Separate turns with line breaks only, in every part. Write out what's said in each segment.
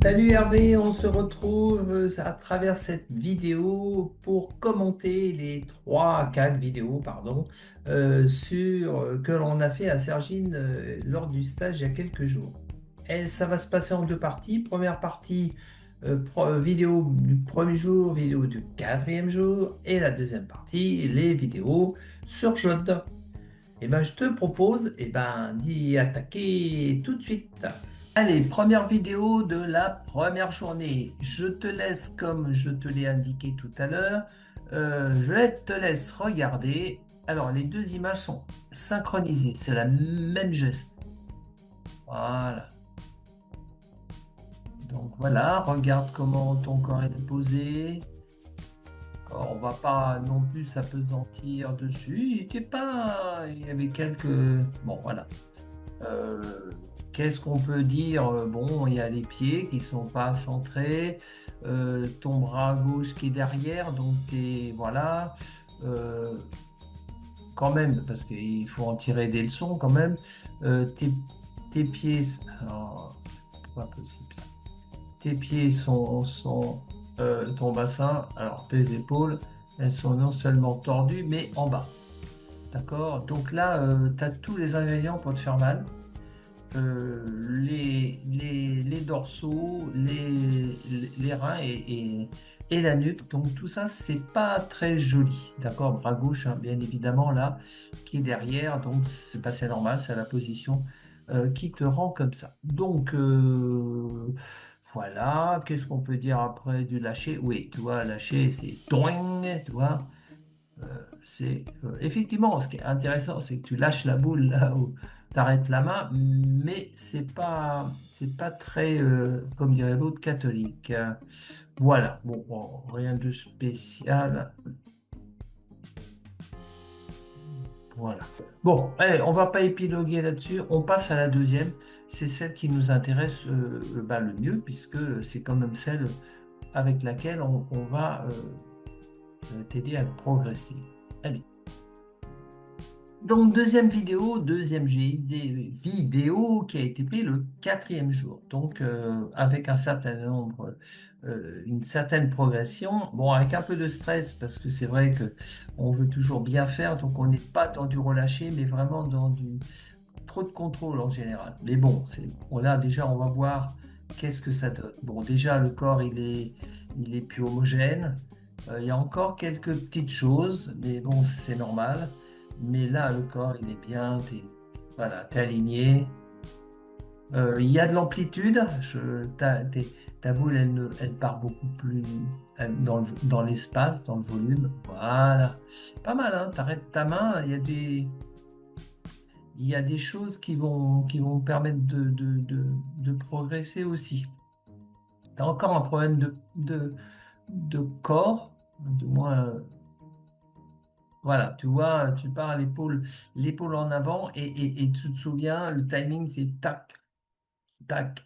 Salut Hervé, on se retrouve à travers cette vidéo pour commenter les 3 4 vidéos que l'on a fait à Sergine lors du stage il y a quelques jours. Et ça va se passer en 2 parties. Première partie, vidéo du premier jour, vidéo du quatrième jour, et la deuxième partie, les vidéos sur Jode. Et ben, je te propose d'y attaquer tout de suite. Allez, première vidéo de la première journée. Je te laisse, comme je te l'ai indiqué tout à l'heure, te laisse regarder. Alors, les deux images sont synchronisées, c'est la même geste. Voilà. Donc voilà, regarde comment ton corps est posé. Alors, on va pas non plus s'apesantir dessus. Il y avait quelques... Bon, voilà. Euh, Qu'est-ce qu'on peut dire? Bon, il y a les pieds qui sont pas centrés, ton bras gauche qui est derrière, donc voilà. Euh, Quand même, parce qu'il faut en tirer des leçons quand même. Euh, tes, tes pieds, alors, pas possible. Tes pieds sont ton bassin, alors tes épaules, elles sont non seulement tordues, mais en bas. D'accord? Donc là, tu as tous les ingrédients pour te faire mal. Les dorsaux, les reins et la nuque. Donc tout ça, c'est pas très joli. D'accord? Bras gauche, hein, bien évidemment, là, qui est derrière. Donc c'est pas c'est normal, c'est la position qui te rend comme ça. Donc voilà, qu'est-ce qu'on peut dire après du lâcher? Oui, tu vois, lâcher, c'est doing, tu vois. C'est effectivement ce qui est intéressant, c'est que tu lâches la boule là où tu arrêtes la main, mais c'est pas très, comme dirait l'autre, catholique. Voilà, bon, rien de spécial. Voilà. Bon, allez, on va pas épiloguer là-dessus. On passe à la deuxième. C'est celle qui nous intéresse le mieux, puisque c'est quand même celle avec laquelle on va t'aider à progresser. Allez. Donc, vidéo qui a été prise le quatrième jour. Donc, avec un certain nombre, une certaine progression. Bon, avec un peu de stress, parce que c'est vrai que on veut toujours bien faire, donc on n'est pas dans du relâché, mais vraiment dans du trop de contrôle en général. Mais bon, là, déjà, on va voir qu'est-ce que ça donne. Bon, déjà, le corps, il est plus homogène. Il y a encore quelques petites choses, mais bon, c'est normal. Mais là, le corps, il est bien, voilà, t'es aligné. Il y a de l'amplitude. Ta boule, elle part beaucoup plus dans l'espace, dans le volume. Voilà. Pas mal, hein? T'arrêtes ta main, il y a des choses qui vont permettre de progresser aussi. Tu as encore un problème de corps, du moins, voilà, tu vois, tu pars l'épaule en avant et tu te souviens, le timing, c'est tac, tac,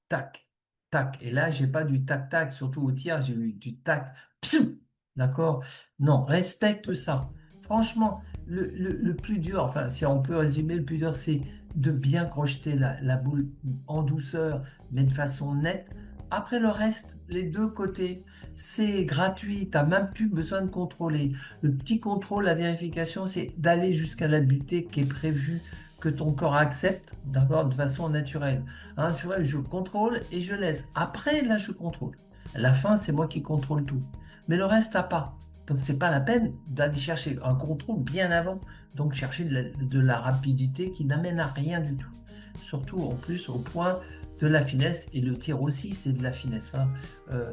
tac, tac. Et là, j'ai pas du tac, tac, surtout au tir, j'ai eu du tac, psiou, d'accord? Non, respecte ça. Franchement, le plus dur, enfin, si on peut résumer, le plus dur, c'est de bien crocheter la boule en douceur, mais de façon nette. Après le reste, les deux côtés, c'est gratuit, tu n'as même plus besoin de contrôler. Le petit contrôle, la vérification, c'est d'aller jusqu'à la butée qui est prévue, que ton corps accepte, d'accord, de façon naturelle. Hein, c'est vrai, je contrôle et je laisse. Après, là, je contrôle. À la fin, c'est moi qui contrôle tout. Mais le reste, t'as pas. Donc, c'est pas la peine d'aller chercher un contrôle bien avant. Donc, chercher de la rapidité qui n'amène à rien du tout. Surtout, en plus, au point de la finesse. Et le tir aussi, c'est de la finesse, hein.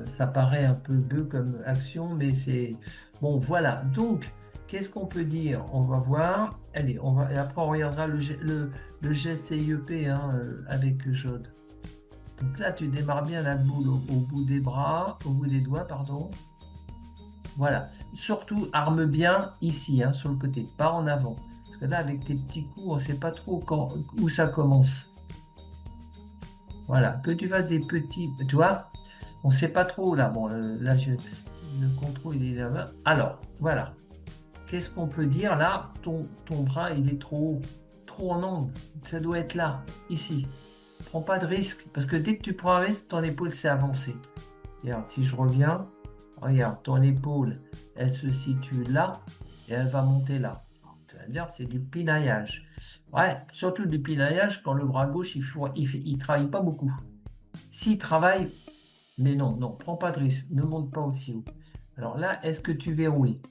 Ça paraît un peu bœuf comme action, mais c'est... Bon, voilà. Donc, qu'est-ce qu'on peut dire? On va voir. Allez, et après, on regardera le geste IEP, hein, avec Jode. Donc là, tu démarres bien la boule au bout des bras, au bout des doigts, pardon. Voilà. Surtout, arme bien ici, hein, sur le côté, pas en avant. Parce que là, avec tes petits coups, on ne sait pas trop où ça commence. Voilà. Que tu fasses des petits, tu vois, on ne sait pas trop là. Bon, là, le contrôle, il est là-bas. Alors, voilà. Qu'est-ce qu'on peut dire là? Ton bras, il est trop haut, trop en angle. Ça doit être là, ici. prends pas de risque. Parce que dès que tu prends un risque, ton épaule s'est avancée. Regarde, si je reviens, regarde, ton épaule, elle se situe là et elle va monter là. Tu vas me dire, c'est du pinaillage. Ouais, surtout du pinaillage quand le bras gauche, il travaille pas beaucoup. S'il travaille, mais non, non, prends pas de risque, ne monte pas aussi haut. Alors là, est-ce que tu verrouilles?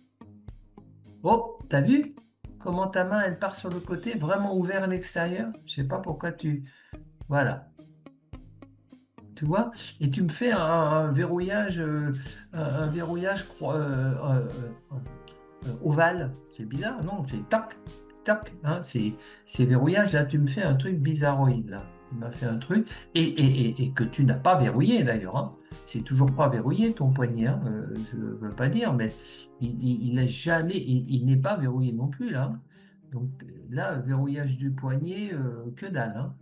Oh, t'as vu comment ta main, elle part sur le côté, vraiment ouvert à l'extérieur? Je sais pas pourquoi tu... Voilà, tu vois? Et tu me fais un verrouillage, un verrouillage ovale. C'est bizarre, non? C'est tac, tac, hein? C'est verrouillage. Là, tu me fais un truc bizarroïde, là. Tu m'as fait un truc, et que tu n'as pas verrouillé, d'ailleurs, hein. C'est toujours pas verrouillé, ton poignet, hein. Je ne veux pas dire, mais il n'est jamais, il n'est pas verrouillé non plus, là. Donc là, verrouillage du poignet, que dalle, hein.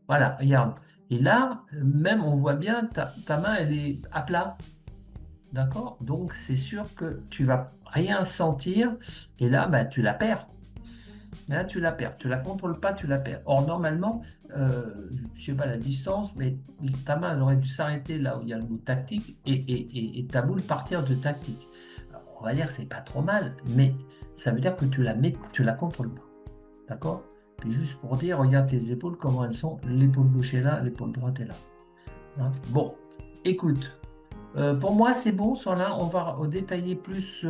Voilà, regarde. Et là, même, on voit bien, ta main, elle est à plat. D'accord? Donc, c'est sûr que tu vas rien sentir. Et là, bah, tu la perds. Là, tu la perds. Tu la contrôles pas, tu la perds. Or, normalement, je sais pas la distance, mais ta main elle aurait dû s'arrêter là où il y a le mot tactique et ta boule partir de tactique. Alors, on va dire que c'est pas trop mal, mais ça veut dire que tu la contrôles pas. D'accord? Puis juste pour dire, regarde tes épaules, comment elles sont. L'épaule gauche est là, l'épaule droite est là. Hein. Bon, écoute. Pour moi, c'est bon, sur là, on va détailler plus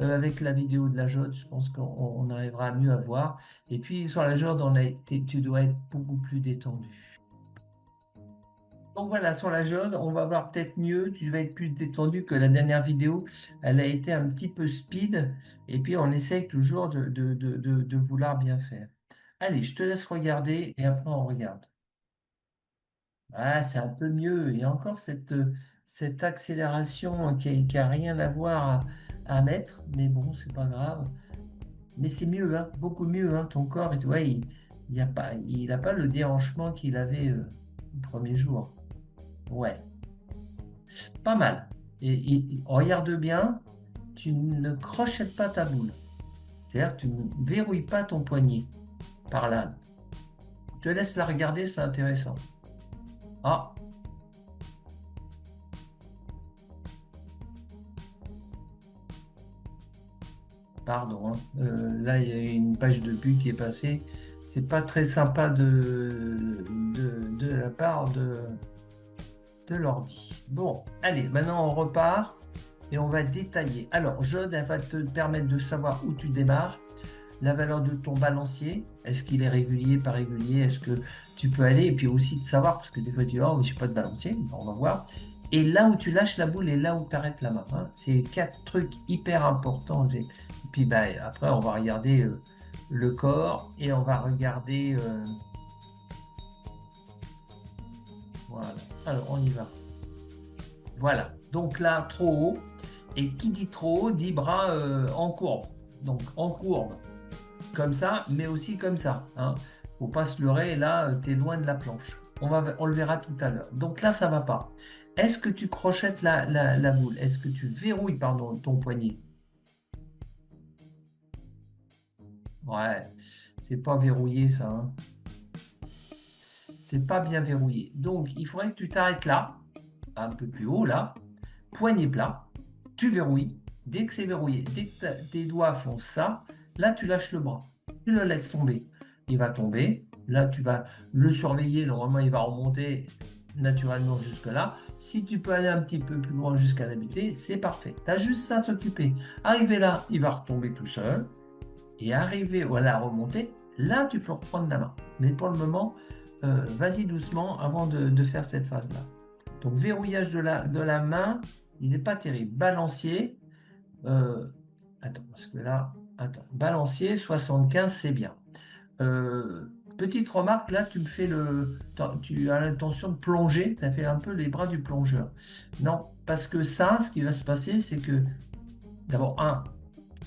avec la vidéo de la jode. Je pense qu'on arrivera à mieux à voir. Et puis, sur la jode, tu dois être beaucoup plus détendu. Donc voilà, sur la jode, on va voir peut-être mieux. Tu vas être plus détendu que la dernière vidéo. Elle a été un petit peu speed. Et puis, on essaye toujours de vouloir bien faire. Allez, je te laisse regarder et après, on regarde. Ah, c'est un peu mieux. Il y a encore cette accélération qui a rien à voir à mettre, mais bon, c'est pas grave. Mais c'est mieux, hein, beaucoup mieux, hein, ton corps. Et tu vois, il a pas le déhanchement qu'il avait le premier jour. Ouais, pas mal. Regarde bien, tu ne crochettes pas ta boule. C'est-à-dire que tu ne verrouilles pas ton poignet par là. Je te laisse la regarder, c'est intéressant. Ah, pardon, hein. Là, il y a une page de pub qui est passée. C'est pas très sympa de la part de l'ordi. Bon, allez, maintenant on repart et on va détailler. Alors, Jode, elle va te permettre de savoir où tu démarres, la valeur de ton balancier. Est-ce qu'il est régulier, pas régulier? Est-ce que tu peux aller? Et puis aussi de savoir, parce que des fois tu dis, oh, je n'ai pas de balancier. On va voir. Et là où tu lâches la boule et là où tu arrêtes la main. Hein. C'est quatre trucs hyper importants. Et puis bah, après, on va regarder le corps et on va regarder. Voilà. Alors, on y va. Voilà. Donc là, trop haut. Et qui dit trop haut dit bras en courbe. Donc en courbe, comme ça, mais aussi comme ça. Hein. Faut pas se leurrer. Là, tu es loin de la planche. On le verra tout à l'heure. Donc là, ça va pas. Est-ce que tu crochettes la boule? Est-ce que tu verrouilles, pardon, ton poignet? Ouais, c'est pas verrouillé ça. Hein. C'est pas bien verrouillé. Donc, il faudrait que tu t'arrêtes là, un peu plus haut là, poignet plat. Tu verrouilles. Dès que c'est verrouillé, dès que tes doigts font ça, là, tu lâches le bras. Tu le laisses tomber. Il va tomber. Là, tu vas le surveiller. Normalement, il va remonter naturellement jusque là. Si tu peux aller un petit peu plus loin jusqu'à la butée, c'est parfait. Tu as juste ça à t'occuper. Arrivé là, il va retomber tout seul. Et arrivé à la remontée, là, tu peux reprendre la main. Mais pour le moment, vas-y doucement avant de faire cette phase-là. Donc, verrouillage de la main, il n'est pas terrible. Balancier, attends, parce que là, attends, balancier, 75, c'est bien. Petite remarque, là, tu me fais tu as l'intention de plonger, tu as fait un peu les bras du plongeur. Non, parce que ça, ce qui va se passer, c'est que, d'abord,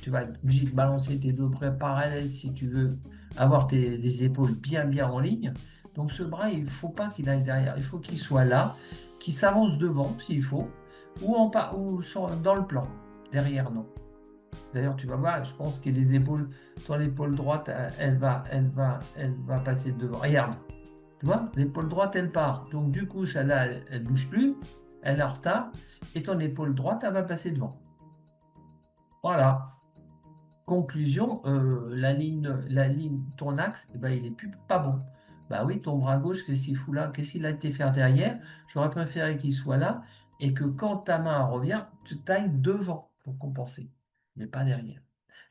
tu vas être obligé de balancer tes deux bras parallèles si tu veux avoir des épaules bien en ligne. Donc ce bras, il ne faut pas qu'il aille derrière, il faut qu'il soit là, qu'il s'avance devant s'il faut, dans le plan, derrière non. D'ailleurs, tu vas voir, je pense que ton épaule droite, elle va passer devant. Regarde, Tu vois, l'épaule droite, elle part. Donc, du coup, celle-là, elle ne bouge plus, elle est en retard, et ton épaule droite, elle va passer devant. Voilà. Conclusion, ton axe, eh ben, il est plus pas bon. Bah oui, ton bras gauche, qu'est-ce qu'il fout là? Qu'est-ce qu'il a été faire derrière? J'aurais préféré qu'il soit là et que quand ta main revient, tu tailles devant pour compenser, mais pas derrière.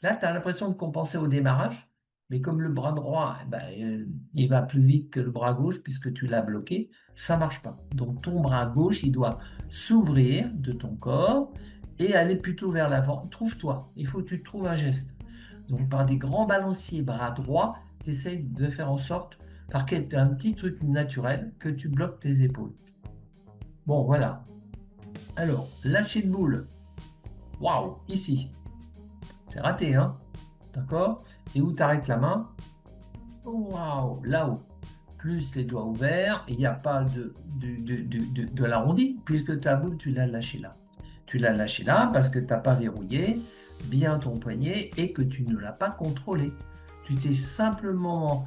Là, tu as l'impression de compenser au démarrage, mais comme le bras droit, eh ben, il va plus vite que le bras gauche puisque tu l'as bloqué, ça marche pas. Donc ton bras gauche, il doit s'ouvrir de ton corps et aller plutôt vers l'avant. Trouve-toi, il faut que tu trouves un geste. Donc par des grands balanciers bras droits, tu essayes de faire en sorte, par un petit truc naturel, que tu bloques tes épaules. Bon, voilà. Alors, lâcher de boule. Waouh, ici. C'est raté, hein? D'accord? Et où tu arrêtes la main? Waouh, là-haut. Plus les doigts ouverts, il n'y a pas de l'arrondi, puisque ta boule, tu l'as lâchée là. Tu l'as lâché là parce que tu n'as pas verrouillé bien ton poignet et que tu ne l'as pas contrôlé. Tu t'es simplement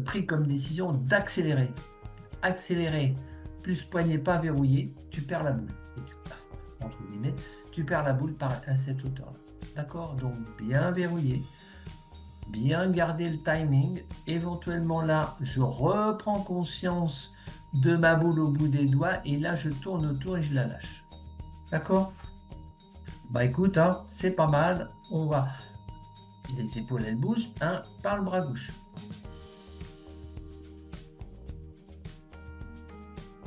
pris comme décision d'accélérer. Accélérer plus poignet pas verrouillé, tu perds la boule. Et entre guillemets, tu perds la boule à cette hauteur-là. D'accord? Donc bien verrouillé, bien garder le timing. Éventuellement là, je reprends conscience de ma boule au bout des doigts et là, je tourne autour et je la lâche. D'accord? Bah écoute, hein, c'est pas mal. On va. Les épaules, elles bougent, hein, par le bras gauche.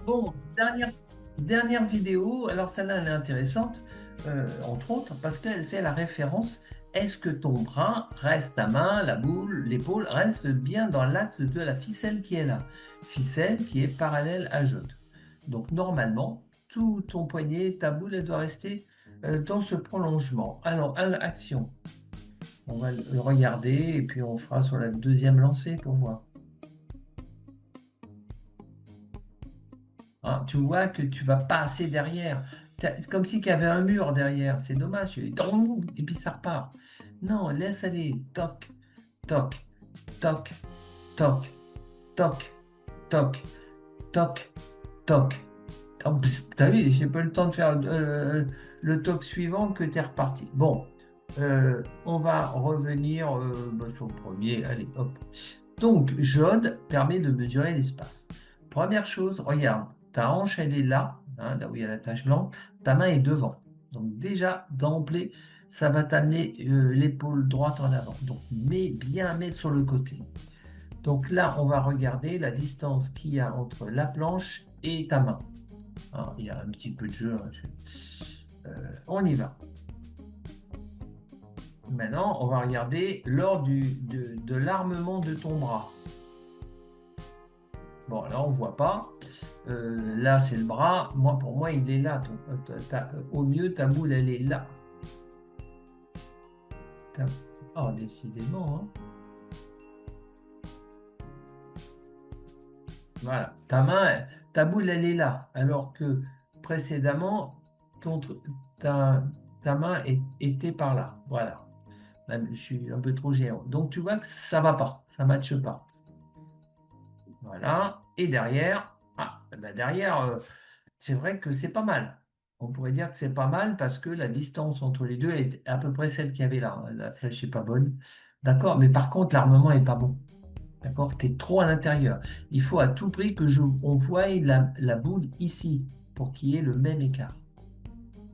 Bon, dernière vidéo. Alors celle-là, elle est intéressante, entre autres, parce qu'elle fait la référence. Est-ce que ton bras reste, ta main, la boule, l'épaule, reste bien dans l'axe de la ficelle qui est là? Ficelle qui est parallèle à jaune. Donc normalement, tout ton poignet, ta boule, elle doit rester dans ce prolongement. Alors, action. On va le regarder et puis on fera sur la deuxième lancée pour voir. Hein, tu vois que tu vas passer derrière. C'est comme si il y avait un mur derrière. C'est dommage. Et puis ça repart. Non, laisse aller. Toc, toc, toc, toc, toc, toc, toc, toc. Oh, t'as vu, j'ai pas eu le temps de faire le toc suivant que tu es reparti. Bon, on va revenir sur le premier. Allez, hop. Donc, jaune permet de mesurer l'espace. Première chose, regarde, ta hanche, elle est là, hein, là où il y a la tache blanche, ta main est devant. Donc déjà, d'emblée, ça va t'amener l'épaule droite en avant. Donc, bien mettre sur le côté. Donc là, on va regarder la distance qu'il y a entre la planche et ta main. Hein, il y a un petit peu de jeu. Hein, on y va. Maintenant, on va regarder lors de l'armement de ton bras. Bon, là, on ne voit pas. Là, c'est le bras. Pour moi, il est là. Au mieux, ta boule, elle est là. Oh, décidément. Hein. Voilà. Ta boule, elle est là. Alors que précédemment, ta, ta main était par là. Voilà. Même, je suis un peu trop géant. Donc, tu vois que ça ne va pas. Ça ne matche pas. Voilà. Et derrière, c'est vrai que c'est pas mal. On pourrait dire que c'est pas mal parce que la distance entre les deux est à peu près celle qu'il y avait là. La flèche n'est pas bonne. D'accord, mais par contre, l'armement n'est pas bon. D'accord, tu es trop à l'intérieur. Il faut à tout prix on voie la boule ici pour qu'il y ait le même écart.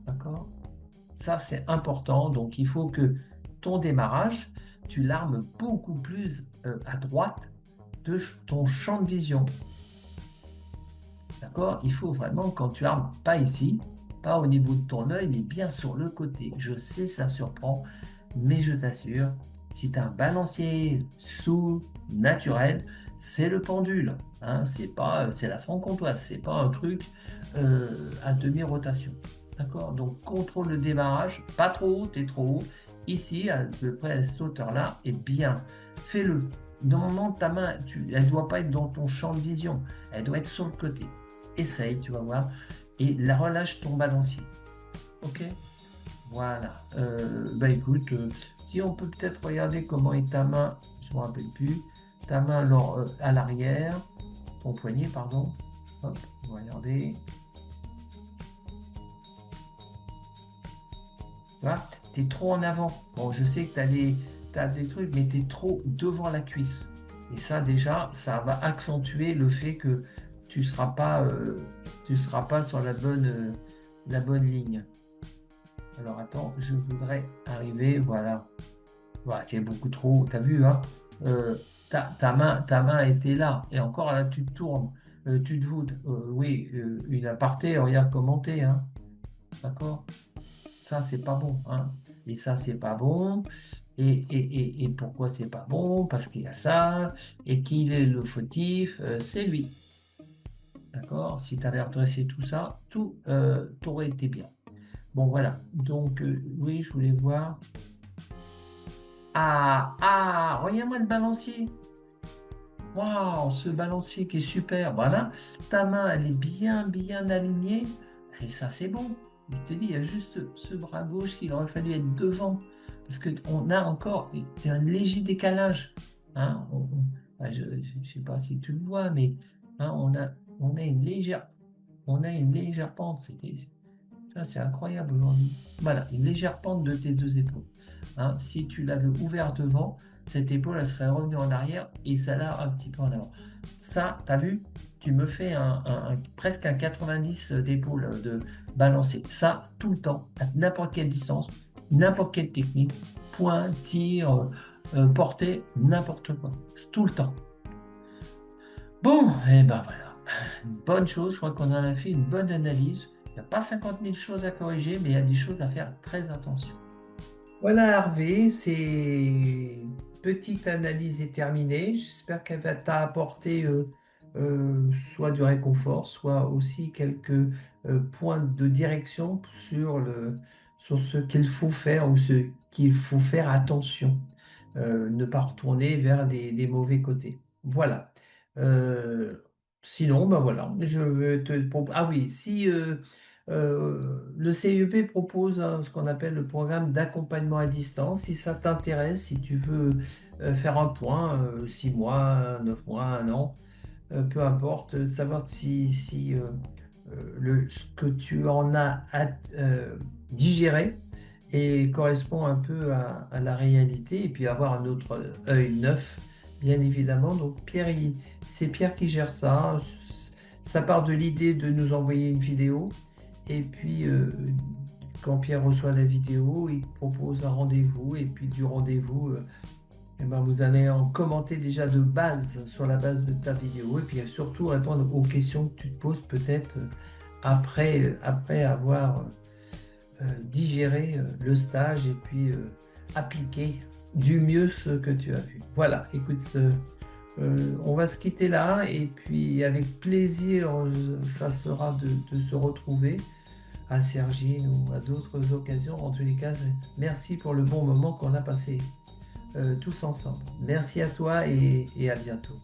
D'accord? Ça, c'est important. Donc, il faut que ton démarrage, tu l'armes beaucoup plus à droite de ton champ de vision. D'accord? Il faut vraiment, quand tu armes, pas ici, pas au niveau de ton œil, mais bien sur le côté. Je sais, ça surprend, mais je t'assure, si tu as un balancier sous naturel, c'est le pendule. Hein, c'est la franc-comtoise, c'est pas un truc à demi-rotation. D'accord? Donc, contrôle le démarrage, pas trop haut, t'es trop haut. Ici, à peu près à cette hauteur-là, et bien, fais-le. Normalement, ta main, elle ne doit pas être dans ton champ de vision, elle doit être sur le côté. Essaye, tu vas voir, et la relâche ton balancier. Ok? Voilà. Bah écoute, si on peut peut-être regarder comment est ta main, je ne me rappelle plus. ta main à l'arrière, ton poignet, pardon. Hop, regardez. Tu vois, tu es trop en avant. Bon, je sais que t'as des trucs, mais tu es trop devant la cuisse. Et ça, déjà, ça va accentuer le fait que tu seras pas sur la bonne ligne. Alors, attends, je voudrais arriver, voilà. Voilà, c'est beaucoup trop, t'as vu, hein? Euh, ta main était là. Et encore, là, tu te tournes, tu te voûtes. Oui, une aparté, regarde comment t'es, hein? D'accord? Ça, c'est pas bon, hein. Et ça, c'est pas bon. Et pourquoi c'est pas bon? Parce qu'il y a ça. Et qu'il est le fautif, c'est lui. D'accord? Si tu avais redressé tout ça, tout t'aurait été bien. Bon, voilà. Donc, oui, je voulais voir. Ah, regarde-moi le balancier. Waouh, ce balancier qui est super. Voilà. Ta main, elle est bien alignée. Et ça, c'est bon. Il te dit, il y a juste ce bras gauche qu'il aurait fallu être devant. Parce qu'on a encore un léger décalage. Hein, je ne sais pas si tu le vois, mais hein, on a on a une légère pente. Ça, c'est incroyable aujourd'hui. Voilà, une légère pente de tes deux épaules. Hein, si tu l'avais ouvert devant, cette épaule, elle serait revenue en arrière et celle-là un petit peu en avant. Ça, tu as vu, tu me fais presque un 90 d'épaule de balancer. Ça, tout le temps, à n'importe quelle distance, n'importe quelle technique, point, tir, portée, n'importe quoi. C'est tout le temps. Bon, et ben voilà. Une bonne chose, je crois qu'on en a fait une bonne analyse. Il n'y a pas 50 000 choses à corriger, mais il y a des choses à faire très attention. Voilà Hervé, c'est petite analyse est terminée. J'espère qu'elle va t'apporter soit du réconfort, soit aussi quelques points de direction sur ce qu'il faut faire ou ce qu'il faut faire attention. Ne pas retourner vers des mauvais côtés. Voilà. Euh, Sinon, ben voilà, je veux Ah oui, si le CEP propose ce qu'on appelle le programme d'accompagnement à distance, si ça t'intéresse, si tu veux faire un point, 6 mois, 9 mois, un an, peu importe, de savoir si ce que tu en as digéré et correspond un peu à la réalité, et puis avoir un autre œil neuf, bien évidemment. Donc c'est Pierre qui gère ça. Ça part de l'idée de nous envoyer une vidéo, et puis quand Pierre reçoit la vidéo, il propose un rendez-vous, et puis du rendez-vous, eh ben, vous allez en commenter déjà de base sur la base de ta vidéo, et puis surtout répondre aux questions que tu te poses peut-être après avoir digérer le stage et puis appliquer du mieux ce que tu as vu. Voilà, écoute, on va se quitter là et puis avec plaisir, ça sera de se retrouver à Cergine ou à d'autres occasions. En tous les cas, merci pour le bon moment qu'on a passé tous ensemble. Merci à toi et à bientôt.